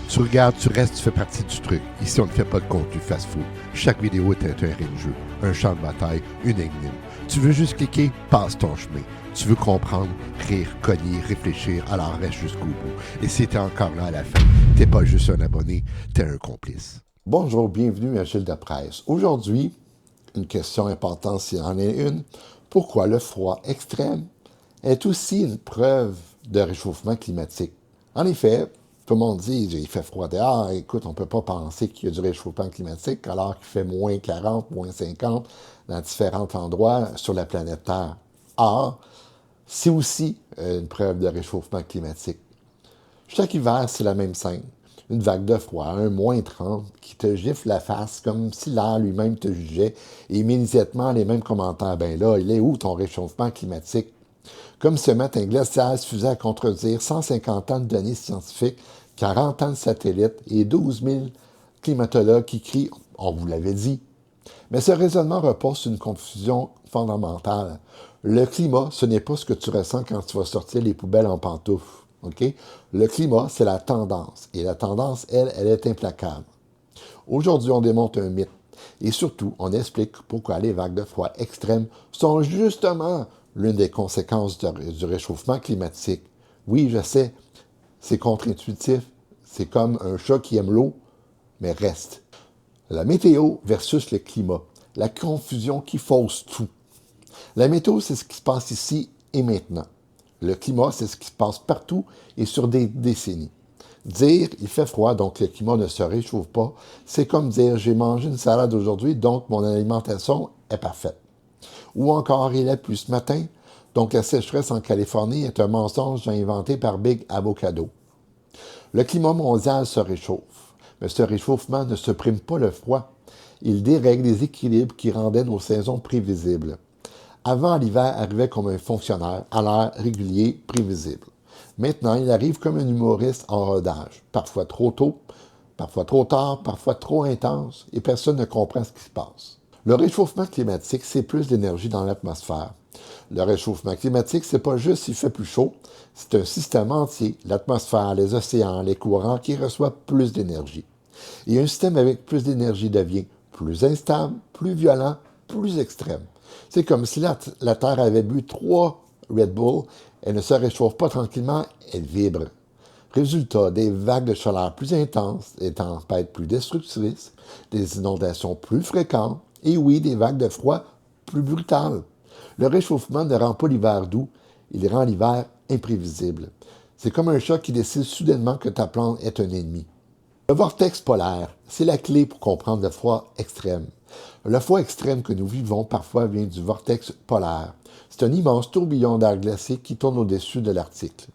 Tu regardes, tu restes, tu fais partie du truc. Ici, on ne fait pas de contenu fast-food. Chaque vidéo est un terrain de jeu, un champ de bataille, une énigme. Tu veux juste cliquer, passe ton chemin. Tu veux comprendre, rire, cogner, réfléchir, alors reste jusqu'au bout. Et si t'es encore là à la fin, t'es pas juste un abonné, t'es un complice. Bonjour, bienvenue à Gilles de Presse. Aujourd'hui, une question importante s'il y en a une. Pourquoi le froid extrême est aussi une preuve de réchauffement climatique? En effet, tout le monde dit il fait froid dehors, écoute, on ne peut pas penser qu'il y a du réchauffement climatique alors qu'il fait moins 40, moins 50 dans différents endroits sur la planète Terre. Or, c'est aussi une preuve de réchauffement climatique. Chaque hiver, c'est la même scène. Une vague de froid, un moins 30, qui te gifle la face comme si l'air lui-même te jugeait, et immédiatement les mêmes commentaires. Ben là, il est où ton réchauffement climatique? Comme ce matin glacial suffisait à contredire 150 ans de données scientifiques, 40 ans de satellites et 12 000 climatologues qui crient « On vous l'avait dit ». Mais ce raisonnement repose sur une confusion fondamentale. Le climat, ce n'est pas ce que tu ressens quand tu vas sortir les poubelles en pantoufles. Okay? Le climat, c'est la tendance. Et la tendance, elle est implacable. Aujourd'hui, on démonte un mythe. Et surtout, on explique pourquoi les vagues de froid extrêmes sont justement l'une des conséquences du réchauffement climatique. Oui, je sais, c'est contre-intuitif. C'est comme un chat qui aime l'eau, mais reste. La météo versus le climat. La confusion qui fausse tout. La météo, c'est ce qui se passe ici et maintenant. Le climat, c'est ce qui se passe partout et sur des décennies. Dire « il fait froid, donc le climat ne se réchauffe pas », c'est comme dire « j'ai mangé une salade aujourd'hui, donc mon alimentation est parfaite ». Ou encore « il a plu ce matin, donc la sécheresse en Californie est un mensonge inventé par Big Avocado ». Le climat mondial se réchauffe, mais ce réchauffement ne supprime pas le froid. Il dérègle les équilibres qui rendaient nos saisons prévisibles. Avant, l'hiver arrivait comme un fonctionnaire, à l'heure régulier, prévisible. Maintenant, il arrive comme un humoriste en rodage, parfois trop tôt, parfois trop tard, parfois trop intense, et personne ne comprend ce qui se passe. Le réchauffement climatique, c'est plus d'énergie dans l'atmosphère. Le réchauffement climatique, c'est pas juste s'il fait plus chaud, c'est un système entier, l'atmosphère, les océans, les courants, qui reçoivent plus d'énergie. Et un système avec plus d'énergie devient plus instable, plus violent, plus extrême. C'est comme si la Terre avait bu 3 Red Bull, elle ne se réchauffe pas tranquillement, elle vibre. Résultat, des vagues de chaleur plus intenses, des tempêtes plus destructrices, des inondations plus fréquentes, et oui, des vagues de froid plus brutales. Le réchauffement ne rend pas l'hiver doux, il rend l'hiver imprévisible. C'est comme un chat qui décide soudainement que ta plante est un ennemi. Le vortex polaire, c'est la clé pour comprendre le froid extrême. Le froid extrême que nous vivons parfois vient du vortex polaire. C'est un immense tourbillon d'air glacé qui tourne au-dessus de l'Arctique.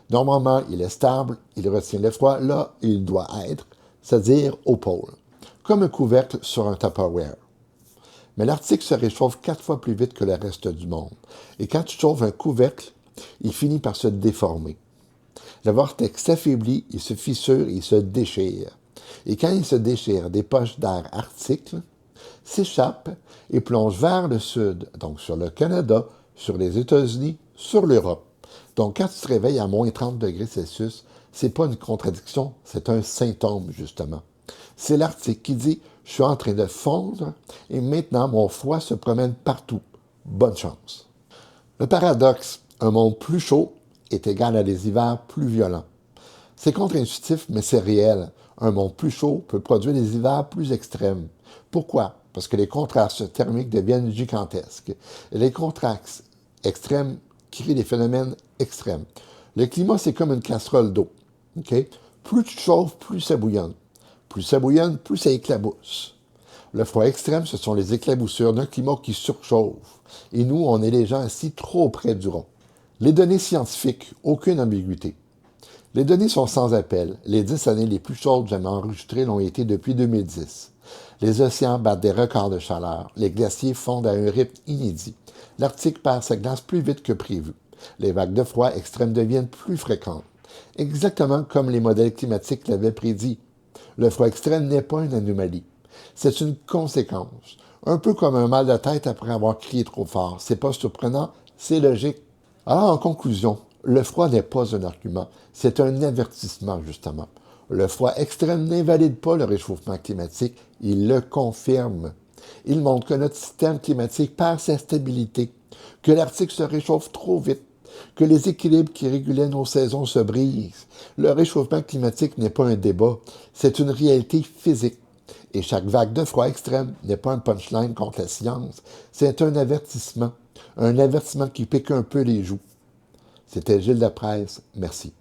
Normalement, il est stable, il retient le froid là où il doit être, c'est-à-dire au pôle, comme un couvercle sur un Tupperware. Mais l'Arctique se réchauffe 4 fois plus vite que le reste du monde. Et quand tu chauffes un couvercle, il finit par se déformer. Le vortex s'affaiblit, il se fissure, il se déchire. Et quand il se déchire, des poches d'air arctique s'échappent et plongent vers le sud, donc sur le Canada, sur les États-Unis, sur l'Europe. Donc quand tu te réveilles à moins 30 degrés Celsius, c'est pas une contradiction, c'est un symptôme, justement. C'est l'Arctique qui dit « je suis en train de fondre et maintenant mon froid se promène partout. Bonne chance ». Le paradoxe, un monde plus chaud est égal à des hivers plus violents. C'est contre-intuitif, mais c'est réel. Un monde plus chaud peut produire des hivers plus extrêmes. Pourquoi? Parce que les contrastes thermiques deviennent gigantesques. Et les contrastes extrêmes créent des phénomènes extrêmes. Le climat, c'est comme une casserole d'eau. Okay? Plus tu chauffes, plus ça bouillonne. Plus ça bouillonne, plus ça éclabousse. Le froid extrême, ce sont les éclaboussures d'un climat qui surchauffe. Et nous, on est les gens assis trop près du rond. Les données scientifiques, aucune ambiguïté. Les données sont sans appel. Les 10 années les plus chaudes jamais enregistrées l'ont été depuis 2010. Les océans battent des records de chaleur. Les glaciers fondent à un rythme inédit. L'Arctique perd sa glace plus vite que prévu. Les vagues de froid extrêmes deviennent plus fréquentes. Exactement comme les modèles climatiques l'avaient prédit. Le froid extrême n'est pas une anomalie. C'est une conséquence. Un peu comme un mal de tête après avoir crié trop fort. C'est pas surprenant, c'est logique. Alors, en conclusion, le froid n'est pas un argument, c'est un avertissement, justement. Le froid extrême n'invalide pas le réchauffement climatique, il le confirme. Il montre que notre système climatique perd sa stabilité, que l'Arctique se réchauffe trop vite, que les équilibres qui régulaient nos saisons se brisent. Le réchauffement climatique n'est pas un débat, c'est une réalité physique. Et chaque vague de froid extrême n'est pas un punchline contre la science, c'est un avertissement qui pique un peu les joues. C'était Gilles Lapresse, merci.